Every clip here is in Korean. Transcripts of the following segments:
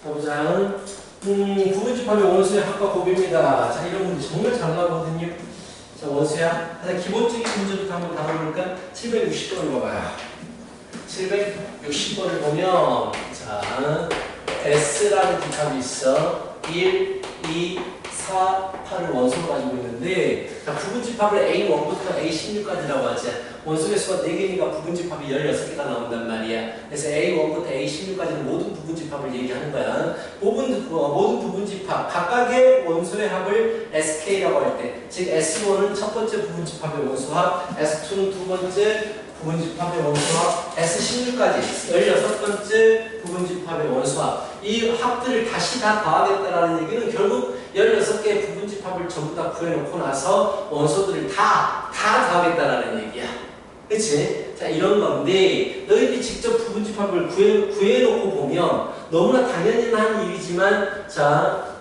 보자. 부분집합의 원소의 합과 곱입니다. 자, 이런 문제 정말 잘 나오거든요. 자, 원소야. 하나 기본적인 문제부터 한번 다뤄볼까? 760번을 봐봐요. 760번을 보면, 자, S라는 집합이 있어. 1, 2, 4, 8을 원소로 가지고 있는데, 자, 부분집합을 A1부터 A16까지라고 하지. 원소 개수가 4개니까 부분집합이 16개가 나온단 말이야. 그래서 A1부터 A16까지는 모든 부분집합을 얘기하는 거야. 모든 부분집합, 각각의 원소의 합을 SK라고 할 때, 즉 S1은 첫 번째 부분집합의 원소합, S2는 두 번째 부분집합의 원소합, S16까지 16번째 부분집합의 원소합. 이 합들을 다시 다 더하겠다라는 얘기는 결국 16개의 부분집합을 전부 다 구해놓고 나서 원소들을 다 더하겠다라는 얘기야. 그치? 자, 이런 건데, 너희들이 직접 부분집합을 구해놓고 보면 너무나 당연히 하는 일이지만, 자,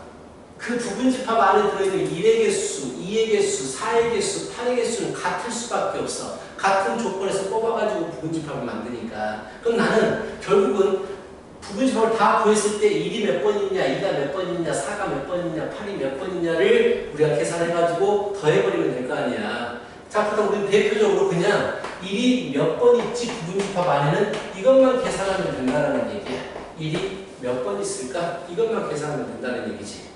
그 부분집합 안에 들어있는 1의 개수, 2의 개수, 4의 개수, 8의 개수는 같을 수밖에 없어. 같은 조건에서 뽑아가지고 부분집합을 만드니까. 그럼 나는 결국은 부분집합을 다 구했을 때 1이 몇 번이냐, 2가 몇 번이냐, 4가 몇 번이냐, 8이 몇 번이냐를 우리가 계산해가지고 더해버리면 될 거 아니야. 자, 그럼 우리 대표적으로 그냥 1이 몇 번 있지 부분집합 안에는 이것만 계산하면 된다는 얘기야. 1이 몇 번 있을까? 이것만 계산하면 된다는 얘기지.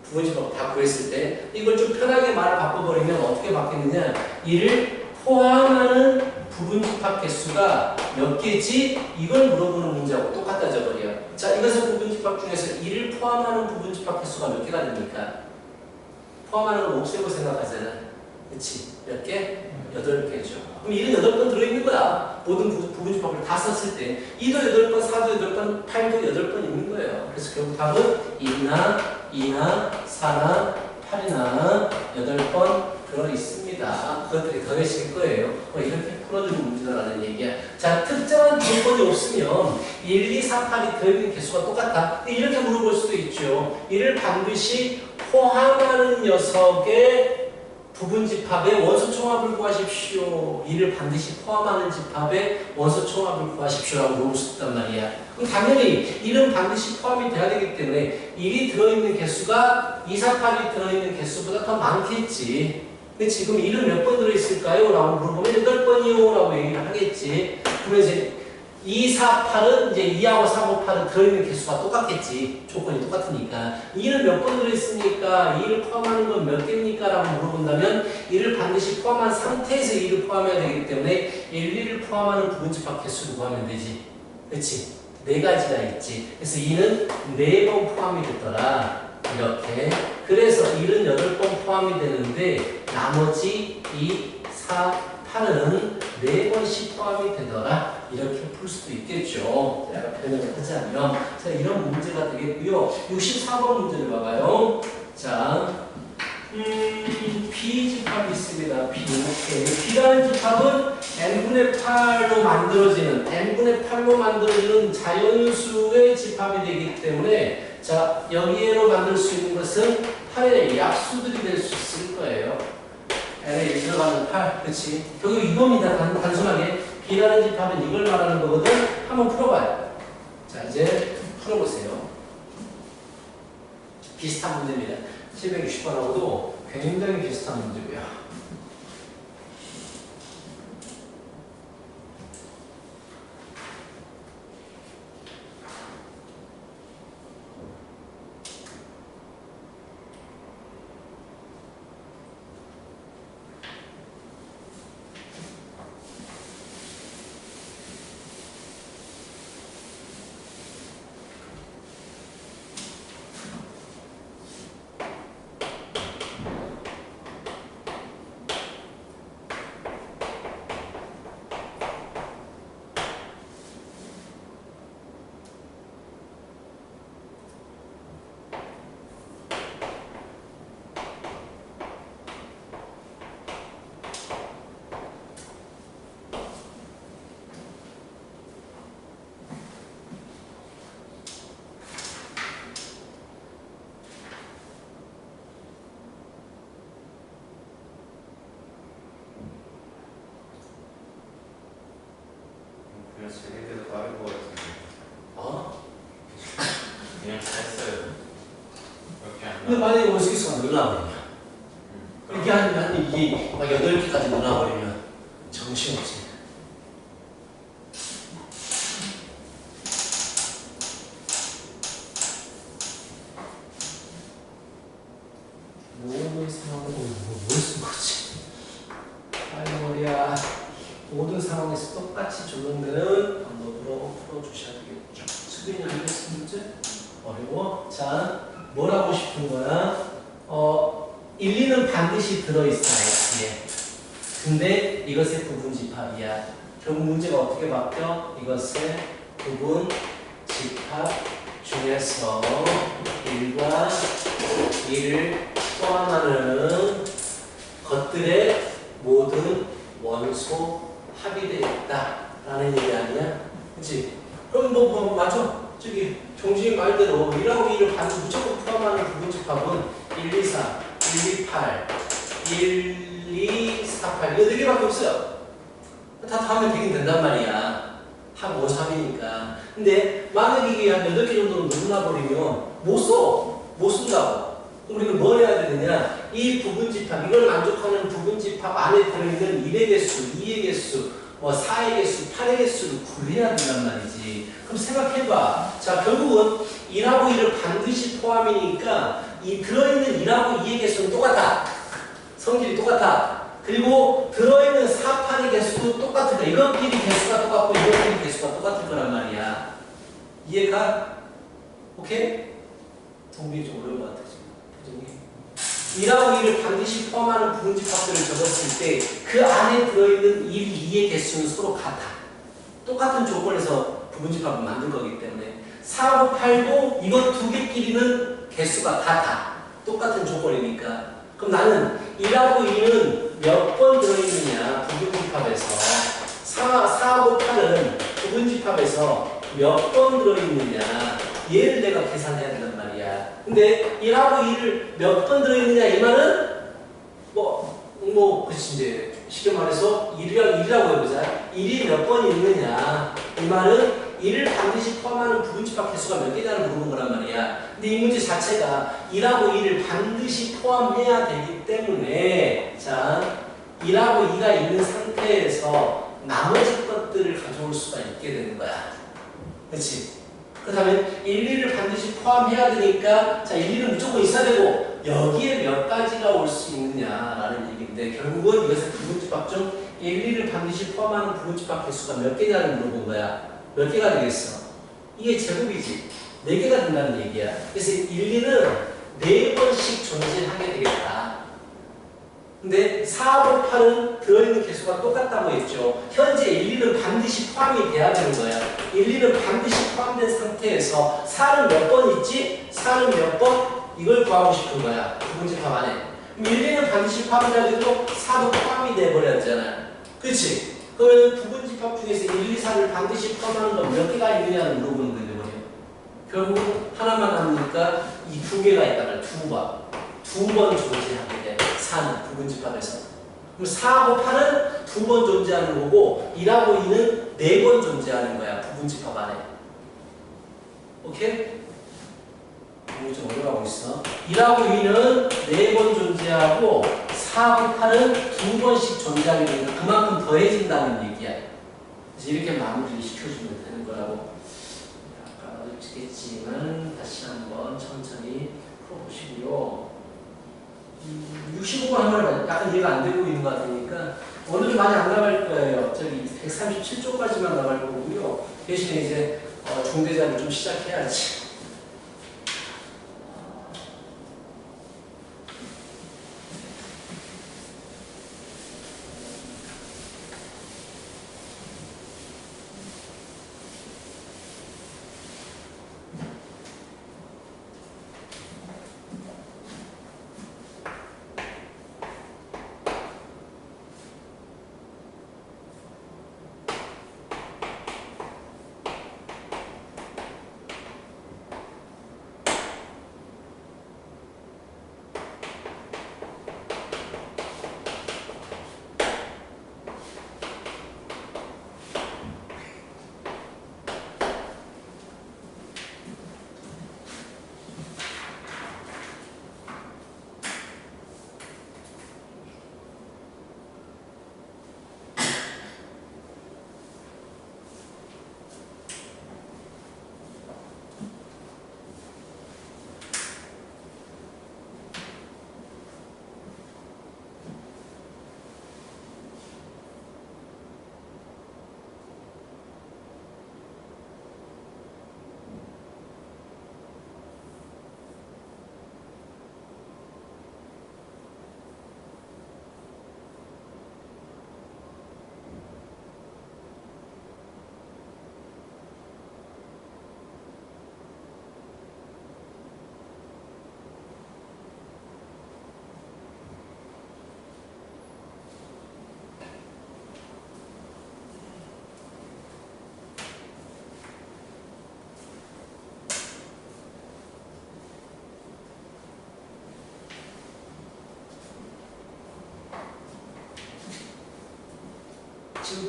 부분집합 다 구했을 때 이걸 좀 편하게 말을 바꿔버리면 어떻게 바뀌느냐. 1을 포함하는 부분집합 개수가 몇 개지? 이걸 물어보는 문제하고 똑같아져 버려. 자, 이것은 부분집합 중에서 1을 포함하는 부분집합 개수가 몇 개가 됩니까? 포함하는 건 옥수고 생각하잖아. 그치? 몇 개? 8개죠. 그럼 1은 8번 들어있는 거야. 모든 부분집합을 다 썼을 때 2도 8번, 4도 8번, 8도 8번 있는 거예요. 그래서 결국 답은 1나 2나 4나 8이나 8번 들어있습니다. 그것들이 더해질 거예요. 이렇게 풀어주는 문제다라는 얘기야. 자, 특정한 조건이 없으면 1, 2, 4, 8이 더해지는 개수가 똑같다. 이렇게 물어볼 수도 있죠. 이를 반드시 포함하는 녀석의 부분집합의 원소총합을 구하십시오. 이를 반드시 포함하는 집합의 원소총합을 구하십시오라고 물어볼 수 있단 말이야. 그럼 당연히 1은 반드시 포함이 돼야 되기 때문에 1이 들어있는 개수가 2, 4, 8이 들어있는 개수보다 더 많겠지. 근데 지금 1은 몇 번 들어있을까요? 라고 물어보면 8번이요 라고 얘기를 하겠지. 그러면 이제 2, 4, 8은 이제 2하고 3하고 8은 들어있는 개수가 똑같겠지. 조건이 똑같으니까. 2는 몇 번 들어있습니까? 2를 포함하는 건 몇 개입니까? 라고 물어본다면 2를 반드시 포함한 상태에서 2를 포함해야 되기 때문에 1, 2를 포함하는 부분집합 개수를 구하면 되지. 그치? 4가지가 있지. 그래서 2는 4번 포함이 됐더라. 이렇게. 그래서 1은 8번 포함이 되는데 나머지 2, 4, 8은 4번씩 포함이 되더라. 이렇게 풀 수도 있겠죠. 제가 변형을 하자면. 자, 이런 문제가 되겠고요. 64번 문제를 봐봐요. 자, B집합이 있습니다. B. 오케이. B라는 집합은 n분의 8로 만들어지는 자연수의 집합이 되기 때문에 자, 여기에로 만들 수 있는 것은 8의 약수들이 될 수 있을 거예요. n에 들어가는 8. 그렇지. 결국 이겁니다. 단순하게 B라는 집합은 이걸 말하는 거거든. 한번 풀어봐요. 자, 이제 풀어보세요. 비슷한 문제입니다. 760번하고도 굉장히 비슷한 문제고요. 그냥 잘했어요. 그렇게 안 근데 나. 만약에 원소개수가 늘어나버리면 이게 이게 막 8개까지 늘어나버리면 정신없지. 모든 상황은 뭘 쓴 거지? 아이 머리야. 모든 상황에서 똑같이 줬는데는 반복으로 풀어주셔야 되겠죠. 수빈이 알겠어 문제? 어려워? 자, 뭘 하고 싶은 거야? 1, 2는 반드시 들어있어야 해. 근데 이것의 부분집합이야. 결국 문제가 어떻게 바뀌어? 이것의 부분집합 중에서 1과 2를 포함하는 것들의 모든 원소 합이 되어 있다라는 얘기 아니야? 그치? 그럼 맞아. 저기 종진이 말대로 1하고 2를 반드시 무조건 포함하는 부분집합은 1, 2, 4, 1, 2, 8, 1, 2, 4, 8 이거 4개밖에 없어요. 다 하면 되긴 된단 말이야. 합 원소 합이니까. 근데 만약에 이게 한 8개 정도로 늘어나버리면 못 써. 못 쓴다고. 그럼 우리는 뭘 해야 되느냐? 이 부분집합, 이걸 만족하는 부분집합 안에 들어있는 1의 개수, 2의 개수, 4의 개수, 8의 개수를 구해야 된단 말이지. 그럼 생각해봐. 자, 결국은 1하고 2를 반드시 포함이니까 이 들어있는 1하고 2의 개수는 똑같아. 성질이 똑같아. 그리고 들어있는 4, 8의 개수도 똑같을 거야. 이것끼리 개수가 똑같고 이것끼리 개수가 똑같을 거란 말이야. 이해가? 오케이? 동민이 좀 어려운 것 같아 지금. 1하고 2를 반드시 포함하는 부분집합들을 적었을 때 그 안에 들어있는 1, 2의 개수는 서로 같아. 똑같은 조건에서 부분집합을 만든 거기 때문에 4하고 8도 이것 두 개끼리는 개수가 같아. 똑같은 조건이니까. 그럼 나는 1하고 2는 몇 번 들어있느냐 부분집합에서 4하고 8은 부분집합에서 몇 번 들어있느냐 얘를 내가 계산해야 된단 말이야. 근데 1하고 2를 몇 번 들어있느냐 이 말은 그치 이제 쉽게 말해서 1이라고 해보자. 1이 몇 번 있느냐 이 말은 1을 반드시 포함하는 부분집합 개수가 몇 개냐를 물어본 거란 말이야. 근데 이 문제 자체가 1하고 2를 반드시 포함해야 되기 때문에 자 1하고 2가 있는 상태에서 나머지 것들을 가져올 수가 있게 되는 거야. 그렇지? 그렇다면 1, 2를 반드시 포함해야 되니까 자 1, 2는 무조건 있어야 되고 여기에 몇 가지가 올 수 있느냐라는 얘기인데 결국은 이것의 부분집합 중 1, 2를 반드시 포함하는 부분집합 개수가 몇 개냐를 물어본 거야. 몇 개가 되겠어? 이게 제곱이지. 4개가 된다는 얘기야. 그래서 1, 2는 4번씩 존재하게 되겠다. 근데 4하고 8은 들어있는 개수가 똑같다고 했죠. 현재 1, 2는 반드시 포함이 돼야 되는 거야. 1, 2는 반드시 포함된 상태에서 4는 몇 번 있지? 4는 몇 번? 이걸 구하고 싶은 거야. 부분집합 안에. 그럼 1, 2는 반드시 포함해야 되고 4도 포함이 돼버려야 되잖아. 그렇지? 그러면 부분집합 중에서 1, 2, 4를 반드시 포함하는 건 몇 개가 있느냐를 물어보는 건데 뭐냐. 결국 하나만 남으니까 이 2개가 있다면 2번. 2번 존재하게 돼. 4는 부분집합에서. 그럼 4하고 8은 2번 존재하는 거고 1하고 2는 4번 존재하는 거야. 부분집합 안에. 오케이? 이거 좀 어려워하고 있어. 1하고 2는 4번 존재하고 4하고 8은 2번씩 존재하게 되니까 그만큼 더해진다는 얘기야. 그래서 이렇게 마무리를 시켜주면 되는 거라고. 아까 어렵겠지만 다시 한번 천천히 풀어보시고요. 65번 하면 약간 이해가 안 되고 있는 것 같으니까 오늘은 많이 안 나갈 거예요. 저기 137쪽까지만 나갈 거고요. 대신에 이제 중대자를 좀 시작해야지.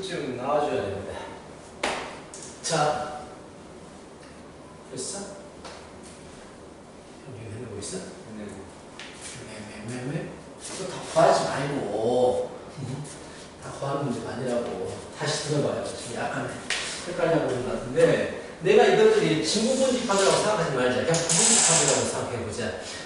쭉 나와줘야 됩니다. 자, 됐어? 여기 해내고 있어? 왜? 이거 다 구하지 말고 다 구하는 문제가 아니라고. 다시 들어봐요. 지금 약간 헷갈려 보이는 것 같은데 내가 이것들이 진부분집합이라고 생각하지 말자. 그냥 부분집합이라고 생각해보자.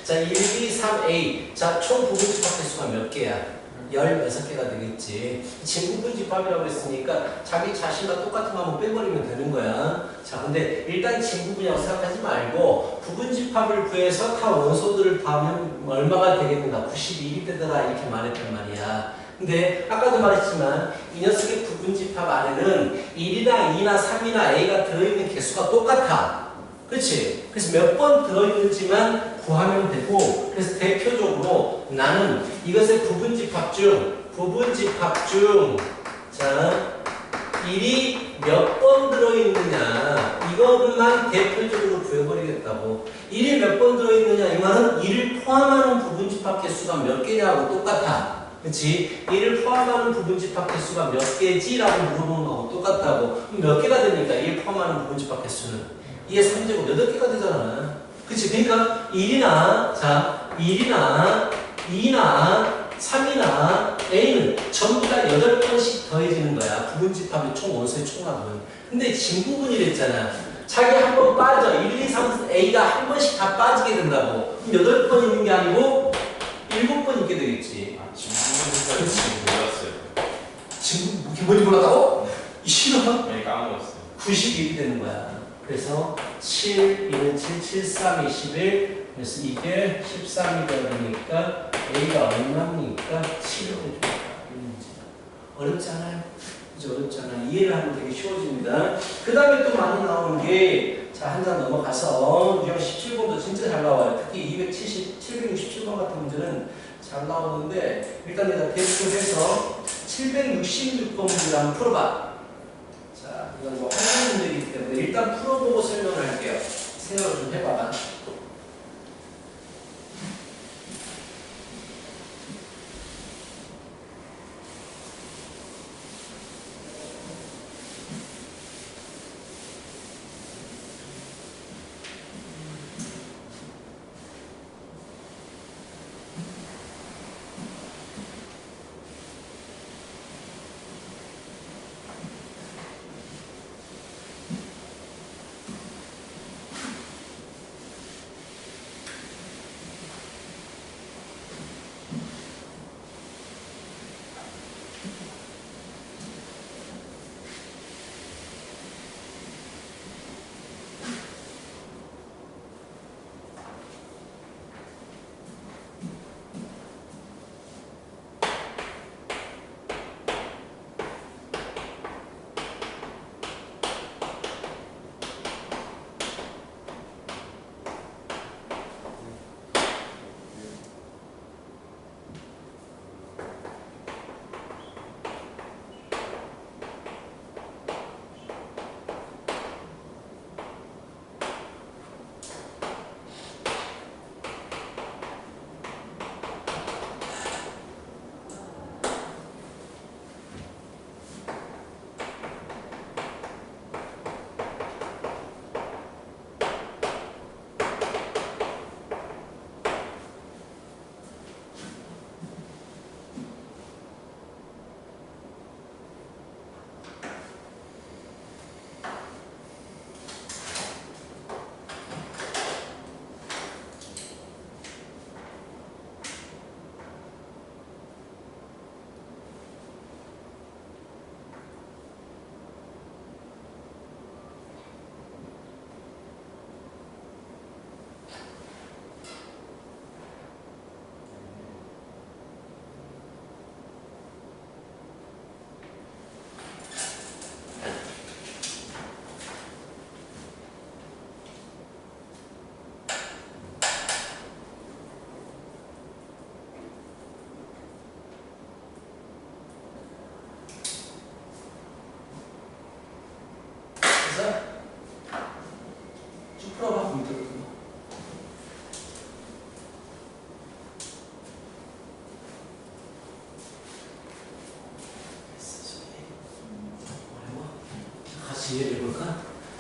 자, 1, 2, 3, A. 자, 총 부분집합 개수가 몇 개야? 16개가 되겠지. 진부분집합이라고 했으니까 자기 자신과 똑같은 거 한번 빼버리면 되는 거야. 자, 근데 일단 진부분이라고 생각하지 말고 부분집합을 구해서 다 원소들을 더하면 얼마가 되겠는가? 91이 되더라 이렇게 말했단 말이야. 근데 아까도 말했지만 이 녀석의 부분집합 안에는 1이나 2나 3이나 A가 들어있는 개수가 똑같아. 그렇지? 그래서 몇 번 들어있는지만 구하면 되고, 그래서 대표적으로 나는 이것의 부분집합 중 자, 1이 몇 번 들어있느냐 이것만 대표적으로 구해버리겠다고. 1이 몇 번 들어있느냐 이 말은 1을 포함하는 부분집합 개수가 몇 개냐고 똑같아. 그치? 1을 포함하는 부분집합 개수가 몇 개지? 라고 물어보는 거하고 똑같다고. 그럼 몇 개가 됩니까? 1 포함하는 부분집합 개수는 2의 3제곱 8개가 되잖아. 그치? 그러니까 1이나 2나 3이나 A는 전부 다 8번씩 더해지는 거야. 부분집합의 총 원소의 총합은. 근데 진부분이랬잖아. 자기 한 번 빠져. 1, 2, 3, A가 한 번씩 다 빠지게 된다고. 그럼 8번 있는 게 아니고 7번 있게 되겠지. 진부분까지 지금 몰랐어요. 지금 이렇게 멀리 몰랐다고? 싫어? 네, 까먹었어요. 91이 되는 거야. 그래서 7, 2는 7, 7, 3, 21. 그래서 이게 13이 되니까 A가 얼마입니까? 7이 되니까. 어렵지 않아요? 그죠? 어렵지 않아요. 이해를 하면 되게 쉬워집니다. 그 다음에 또 많이 나오는 게, 자, 한 장 넘어가서 유형 17번도 진짜 잘 나와요. 특히 767번 같은 문제는 잘 나오는데, 일단 내가 대표해서 766번 문제를 한번 풀어봐. 자, 이건 뭐 하나의 문제이기 때문에 일단 풀어보고 설명을 할게요. 생각을 좀 해봐.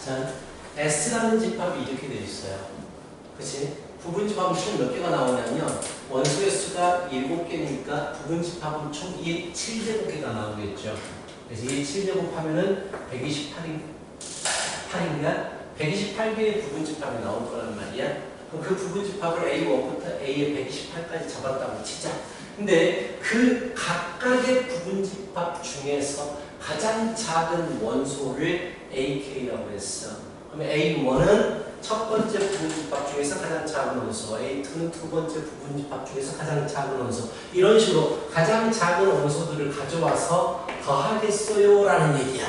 자, S라는 집합이 이렇게 되어 있어요. 그치? 부분집합은 총 몇 개가 나오냐면 원소의 수가 7개니까 부분집합은 총 7제곱개가 나오겠죠. 그래서 이 7제곱 하면은 128인가? 128개의 부분집합이 나올 거란 말이야. 그럼 그 부분집합을 A1부터 A의 128까지 잡았다고 치자. 근데 그 각각의 부분집합 중에서 가장 작은 원소를 AK라고 했어. 그러면 A1은 첫 번째 부분집합 중에서 가장 작은 원소, A2는 두 번째 부분집합 중에서 가장 작은 원소. 이런 식으로 가장 작은 원소들을 가져와서 더하겠어요 라는 얘기야.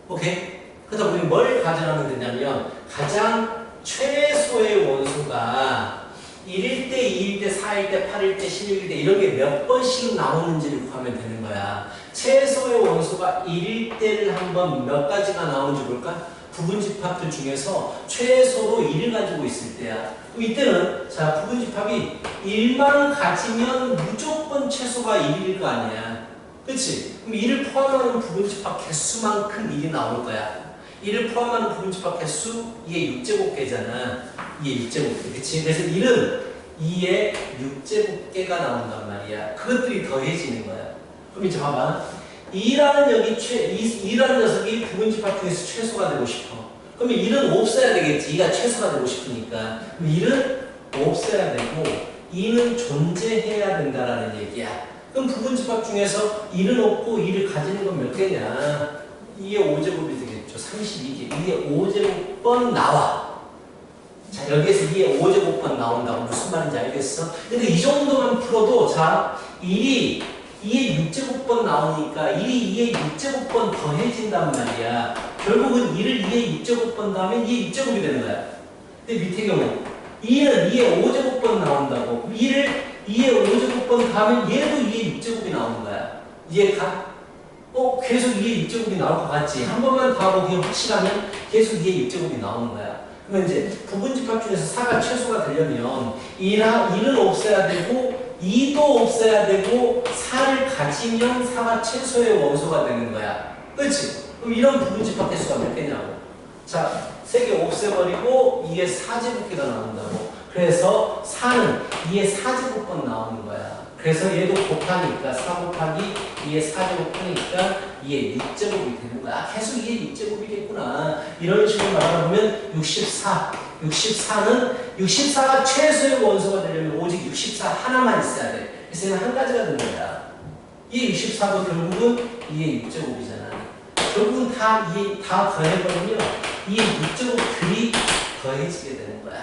오케이? 그래서 우리 뭘 가정하면 되냐면 가장 최소의 원소가 1일 때, 2일 때, 4일 때, 8일 때, 16일 때 이런 게 몇 번씩 나오는지를 구하면 되는 거야. 최소의 원소가 1일 때를 한번 몇 가지가 나오는지 볼까? 부분집합들 중에서 최소로 1을 가지고 있을 때야. 그럼 이때는 자 부분집합이 1만 가지면 무조건 최소가 1일 거 아니야. 그치? 그럼 1을 포함하는 부분집합 개수만큼 1이 나올 거야. 1을 포함하는 부분집합 개수 2의 6제곱개잖아. 2의 6제곱개. 그치? 그래서 1은 2의 6제곱개가 나온단 말이야. 그것들이 더해지는 거야. 그럼 이제 봐봐. 2라는 녀석이 부분집합 중에서 최소가 되고 싶어. 그러면 1은 없어야 되겠지. 2가 최소가 되고 싶으니까. 그럼 1은 없어야 되고 2는 존재해야 된다라는 얘기야. 그럼 부분집합 중에서 1은 없고 2를 가지는 건 몇 개냐? 2의 5제곱이 되겠죠. 32개. 2의 5제곱번 나와. 자, 여기에서 2의 5제곱번 나온다고 무슨 말인지 알겠어? 근데 이 정도만 풀어도 자, 1이 2의 6제곱번 나오니까 1이 2의 6제곱번 더해진단 말이야. 결국은 1을 2의 6제곱번 더하면 2의 6제곱이 되는 거야. 근데 밑에 경우 2는 2의 5제곱번 나온다고. 1을 2의 5제곱번 더하면 얘도 2의 6제곱이 나오는 거야. 이해가? 계속 2의 6제곱이 나올 것 같지? 한 번만 더 하고 그냥 확실하면 계속 2의 6제곱이 나오는 거야. 그러면 이제 부분집합 중에서 4가 최소가 되려면 1은 없어야 되고 2도 없어야 되고 4를 가지면 4가 최소의 원소가 되는 거야. 그렇지? 그럼 이런 부분집합 개수가 몇 개냐고. 자, 3개 없애버리고 2의 4제곱개가 나온다고. 그래서 4는 2의 4제곱번 나오는 거야. 그래서 얘도 곱하니까 4 곱하기 2의 4제곱 하니까 2의 6제곱이 되는 거야. 계속 2의 6제곱이겠구나. 이런 식으로 말하면 64가 최소의 원소가 되려면 오직 64 하나만 있어야 돼. 그래서 얘는 한 가지가 되는 거야. 2의 64도 결국은 2의 6제곱이잖아. 결국은 다 더해버리면 2의 6제곱들이 더해지게 되는 거야.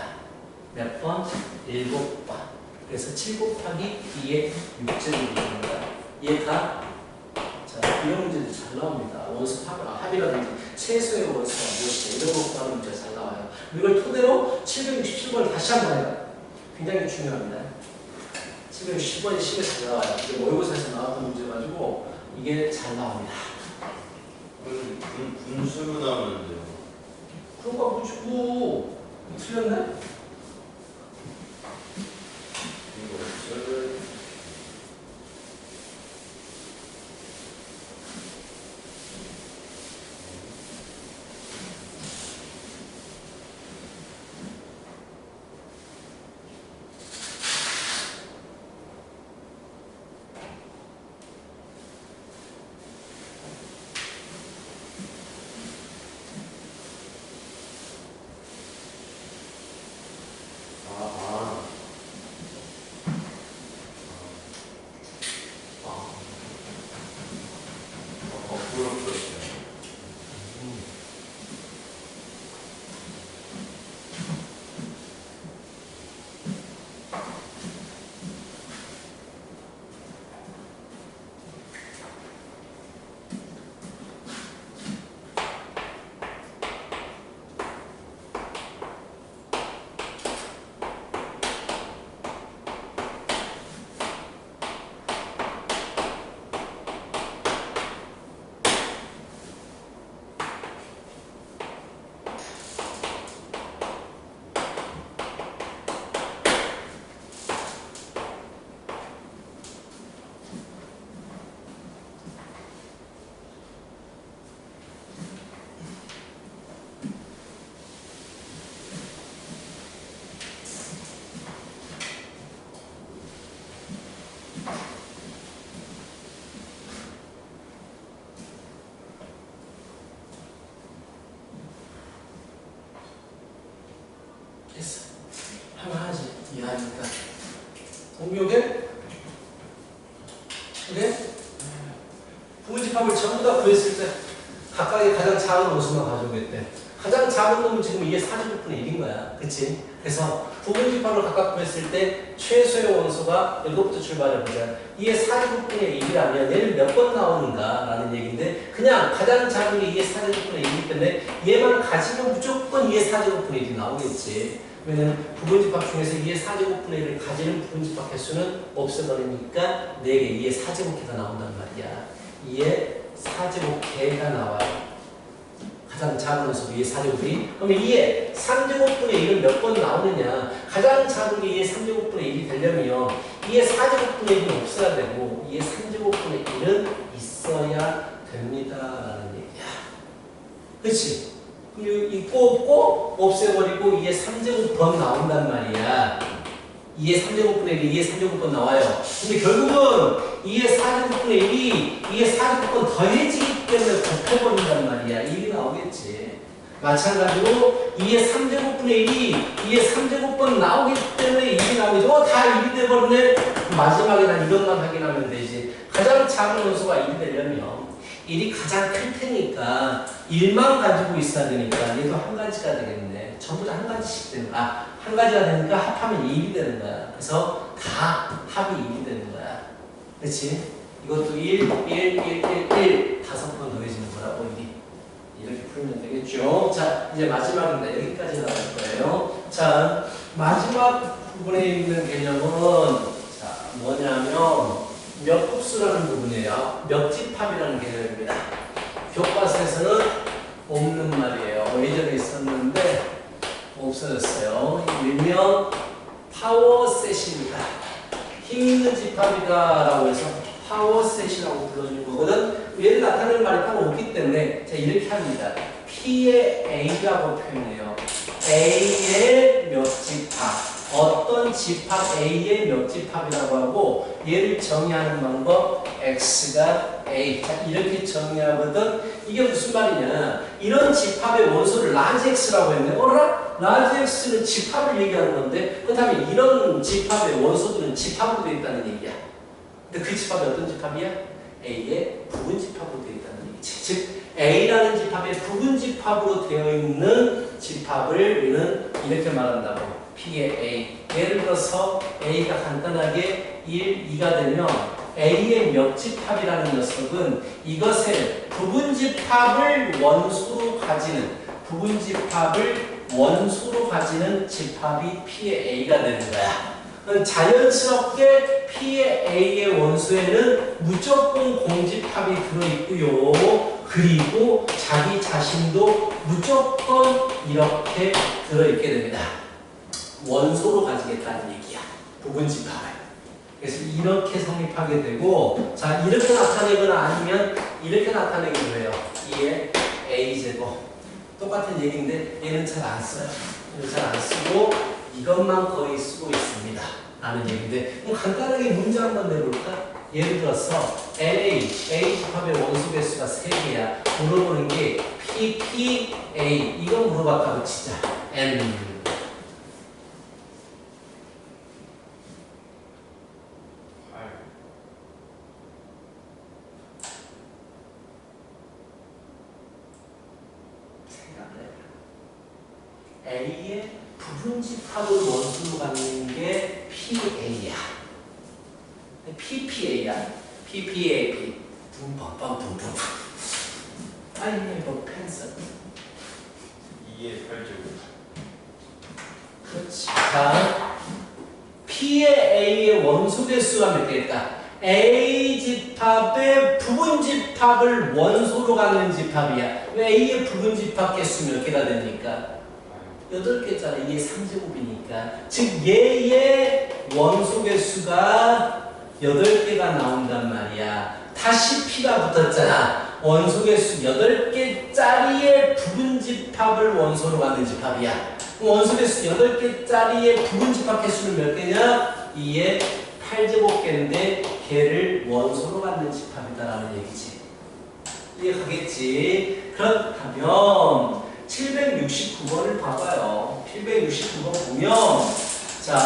몇 번? 7번. 그래서 7 곱하기 2의 6제곱이 되는 거야. 이해가? 자, 이런 문제도 잘 나옵니다. 원소 합이라든지 최소의 원소가 무엇이냐 이런 거 구하는 문제가 잘 나와요. 이걸 토대로 767번을 다시 한번 해봐. 굉장히 중요합니다. 767번이 시에 잘 나와요. 이게 모의고사에서 나왔던 문제 가지고 이게 잘 나옵니다. 분수로 나오는데요. 그런 거 뭐 주고 틀렸네? 이해하니까. 동묘계? 그래? 부분집합을 전부 다 구했을 때 각각의 가장 작은 원수만 가져오겠대. 가장 작은 놈은 지금 이게 4제곱분의 1인 거야. 그치? 그래서 부분집합을 각각 구했을 때 최소의 원소가 이것부터 출발해보자. 이게 4제곱분의 1이라면 얘는 몇 번 나오는가? 라는 얘기인데 그냥 가장 작은 게 이게 4제곱분의 1이기 때문에 얘만 가지면 무조건 이게 4제곱분의 1이 나오겠지. 왜냐면 부분집합 중에서 이게 4제곱분의 1을 가지는 부분집합 개수는 없애버리니까 4개, 이게 4제곱개가 나온단 말이야. 이에 4제곱개가 나와요. 가장 작은 원소 위에 4제곱이. 그러면 이에 3제곱분의 1은 몇 번 나오느냐. 가장 작은 게 이에 3제곱분의 1이 되려면 이에 4제곱분의 1은 없어야 되고 이에 3제곱분의 1은 있어야 됩니다. 라는 얘기야. 그치? 있고 없고 없애버리고 이에 3제곱번 나온단 말이야. 2의 3제곱분의 1이 2의 3제곱번 나와요. 근데 결국은 2의 4제곱분의 1이 2의 4제곱번 더해지기 때문에 곱해버린단 말이야. 1이 나오겠지. 마찬가지로 2의 3제곱분의 1이 2의 3제곱번 나오기 때문에 1이 나오겠지. 다 1이 돼버리네. 마지막에 난 이것만 확인하면 되지. 가장 작은 원소가 1이 되려면 1이 가장 클 테니까 1만 가지고 있어야 되니까 얘도 한 가지가 되겠네. 전부 다 한 가지씩 되는 거야. 한 가지가 되니까 합하면 2이 되는 거야. 그래서 다 합이 2이 되는 거야. 그렇지? 이것도 1, 5번 더해지는 거라고 1이. 이렇게 풀면 되겠죠. 자, 이제 마지막입니다. 여기까지 나갈 거예요. 자, 마지막 부분에 있는 개념은 자, 뭐냐면 몇 급수라는 부분이에요. 몇 집합이라는 개념입니다. 교과서에서는 없는 말이에요. 예전에 있었는데 없어졌어요. 일명 파워셋입니다. 힘 있는 집합이다 라고 해서 파워셋이라고 불러주는 거거든. 얘를 나타내는 말이 따로 없기 때문에 자, 이렇게 합니다. P의 A라고 표현해요. A의 몇 집합. 어떤 집합 A의 몇 집합이라고 하고 얘를 정의하는 방법 X가 A. 자, 이렇게 정의하거든. 이게 무슨 말이냐. 이런 집합의 원소를 라지 X라고 했네. 어라? 라지 X는 집합을 얘기하는 건데 그렇다면 이런 집합의 원소들은 집합으로 되어 있다는 얘기야. 근데 그 집합이 어떤 집합이야? A의 부분집합으로 되어 있다는 얘기지. 즉 A라는 집합의 부분집합으로 되어 있는 집합을 우리는 이렇게 말한다고. P의 A. 예를 들어서 A가 간단하게 1, 2가 되면 A의 몇 집합이라는 녀석은 이것의 부분집합을 원소로 가지는 집합이 P의 A가 되는 거야. 자연스럽게 P의 A의 원소에는 무조건 공집합이 들어있고요. 그리고 자기 자신도 무조건 이렇게 들어있게 됩니다. 원소로 가지겠다는 얘기야. 부분집합을. 그래서 이렇게 성립하게 되고 자 이렇게 나타내거나 아니면 이렇게 나타내기도 해요. 2의 A제곱. 똑같은 얘기인데 얘는 잘 안 써요. 얘는 잘 안 쓰고 이것만 거의 쓰고 있습니다. 라는 얘기인데 그럼 간단하게 문제 한번 내볼까? 예를 들어서 LA, A집합의 원소 개수가 3개야. 물어보는 게 PPA. 이건 물어봤다고 치자. N. A의 부분집합을 원수로 갖는 게 PA야. PPA야. PPAP. 붐범범붐붐. I have a pencil. 2의 8제곱. 그렇지. 자, P의 A의 원소 개수가 몇 개일까? A집합의 부분집합을 원소로 갖는 집합이야. 왜 A의 부분집합 개수 몇 개가 되니까? 8개짜리 이게 3제곱이니까 즉 얘의 원소 개수가 8개가 나온단 말이야. 다시 P가 붙었잖아. 원소 개수 8개짜리의 부분집합을 원소로 갖는 집합이야. 원소 개수 8개짜리의 부분집합 개수는 몇 개냐? 2의 8제곱개인데 걔를 원소로 갖는 집합이다라는 얘기지. 이해가겠지? 그렇다면 769번을 봐봐요. 769번 보면 자 자,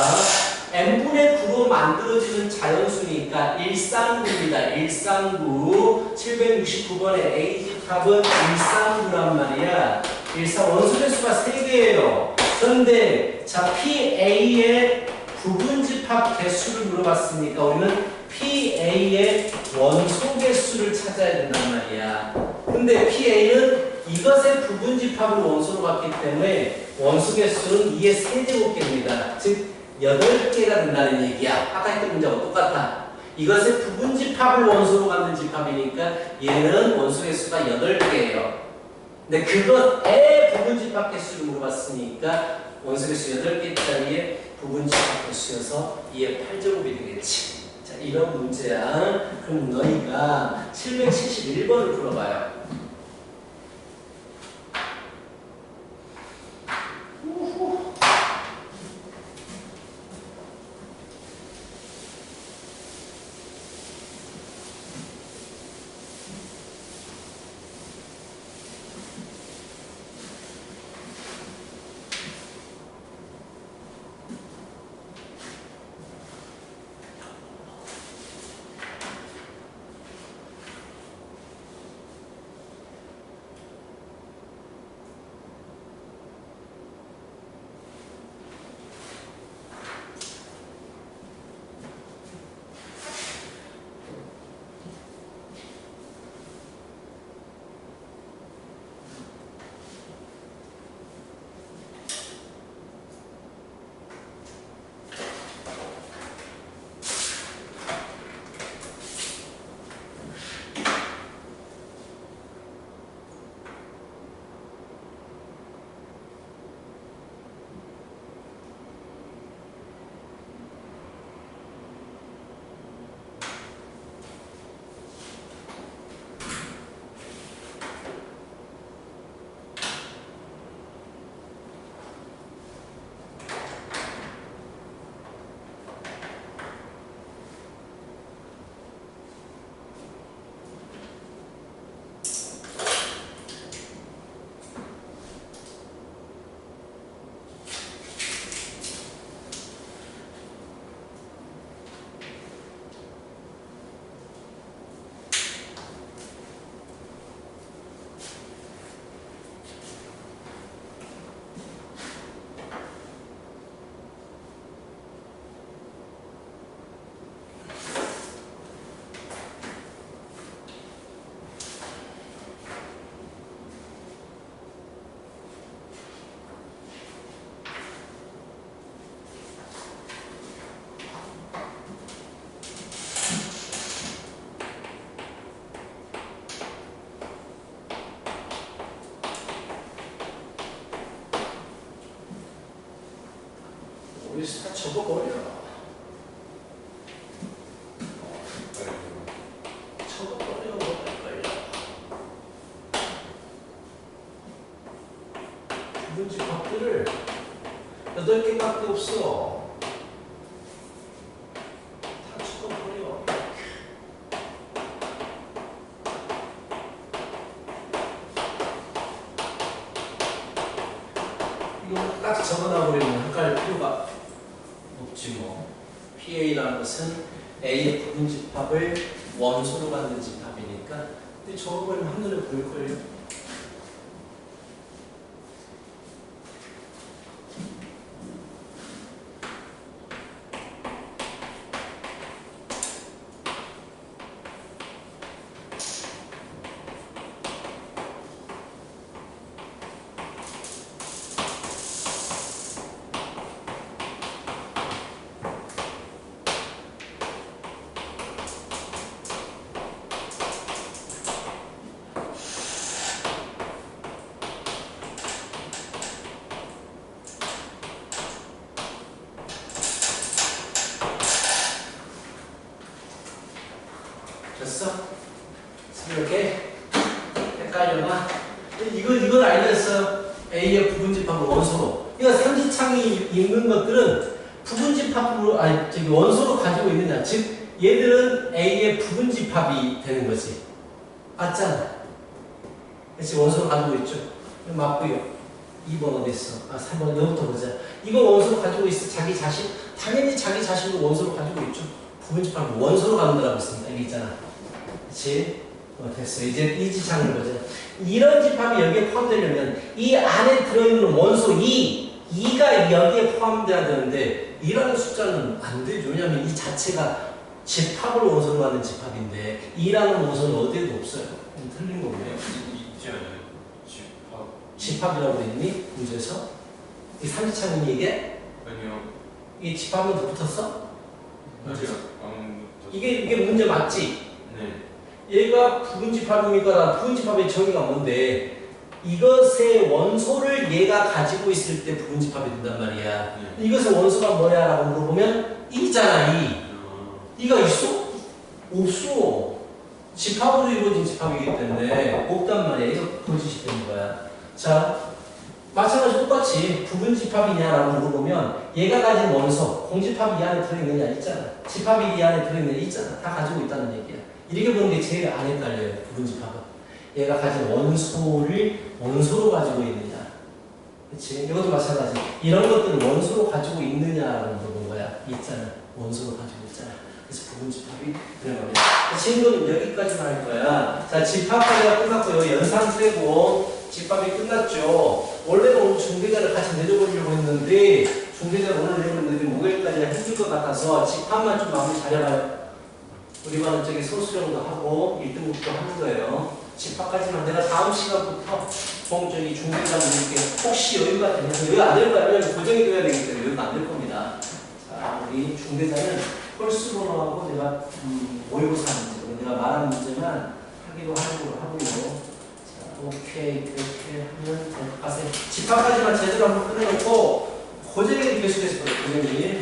n분의 9로 만들어지는 자연수니까 139입니다. 139. 769번의 A집합은 139란 말이야. 1상 원소개수가 3개예요. 그런데 자, PA의 부분집합 개수를 물어봤으니까 우리는 PA의 원소개수를 찾아야 된단 말이야. 근데 PA는 이것의 부분집합을 원소로 갔기 때문에 원소개수는 2의 세제곱개입니다. 즉 8개가 된다는 얘기야. 아까 했던 문제하고 똑같아. 이것의 부분집합을 원소로 갖는 집합이니까 얘는 원소개수가 8개예요. 근데 그것의 부분집합 개수를 물어봤으니까 원소개수 8개짜리의 부분집합 개수여서 2의 8제곱이 되겠지. 자, 이런 문제야. 그럼 너희가 771번을 풀어봐요. 여기서 다 접어버려. 접어버려. 부분집합들을 8개밖에 없어. 다 접어버려. 이거 딱 적어놔버리면 헷갈릴 필요가 없지 뭐. PA라는 것은 A의 부분집합을 원소로 갖는 집합이니까. 근데 적어버리면 한눈에 보일걸요. 됐어? 이렇게 헷갈려나? 이걸 알겠어요. A의 부분집합을 원소로. 그러니까 삼지창이 있는 것들은 부분집합으로, 원소로 가지고 있느냐. 즉, 얘들은 A의 부분집합이 되는 거지. 맞잖아. 그렇지, 원소로 가지고 있죠. 맞고요. 2번 어디 있어? 아, 3번 여기부터 보자. 이거 원소로 가지고 있어. 자기 자신. 당연히 자기 자신도 원소로 가지고 있죠. 부분집합을 원소로 가는다라고 했습니다. 여기 있잖아. 그치? 됐어. 이제 이 지장을 보자. 이런 집합이 여기에 포함되려면 이 안에 들어있는 원소 2가 여기에 포함돼야 되는데 2라는 숫자는 안 되죠. 왜냐하면 이 자체가 집합을 원소로 가는 집합인데 2라는 원소는 어디에도 없어요. 틀린 거고요. 있지 않아요? 집합. 집합이라고 돼 있니? 문제에서? 이 삼지창이니 이게? 아니요. 이 집합은 더 붙었어? 아직 아무것도. 이게 문제 맞지? 네. 얘가 부분집합이니까 부분집합의 정의가 뭔데 이것의 원소를 얘가 가지고 있을 때 부분집합이 된단 말이야. 네. 이것의 원소가 뭐야? 라고 물어보면 2잖아. 2가 있어? 없어. 집합으로 이루어진 집합이기 때문에 없단 말이야. 이거 거짓이 되는 거야. 자, 마찬가지로 똑같이 부분집합이냐라고 물어보면 얘가 가진 원소, 공집합이 이 안에 들어있느냐 있잖아. 집합이 이 안에 들어있느냐 있잖아. 다 가지고 있다는 얘기야. 이렇게 보는 게 제일 안에 깔려요. 부분집합은. 얘가 가진 원소를 원소로 가지고 있느냐. 그치? 이것도 마찬가지. 이런 것들을 원소로 가지고 있느냐라고 물어본 거야. 있잖아. 원소로 가지고 있잖아. 그래서 부분집합이 그런 겁니다. 친구는 여기까지만 할 거야. 자, 집합까지가 끝났고요. 연산 빼고 집합이 끝났죠. 원래는 오늘 중대자를 같이 내려보려고 했는데 중대자를 오늘 내려보는데 목요일까지 해줄 것 같아서 집합만 좀 마무리 잘해봐요. 우리 반은 저기 소수령도 하고 1등급도 하는 거예요. 집합까지만 내가 다음 시간부터 저기 중대자분들께 혹시 여유가 되면 여유 안 될 거야. 왜냐면 고정이 돼야 되기 때문에 여유가 안 될 겁니다. 자, 우리 중대자는 펄스번호하고 내가 모의고사 문제, 내가 말한 문제만 하기로 하는 걸로 하고요. 자, 오케이 그렇게 하면 될 것 같아요. 집합까지만 제대로 한번 끊어놓고 고정이 계속해서 고정이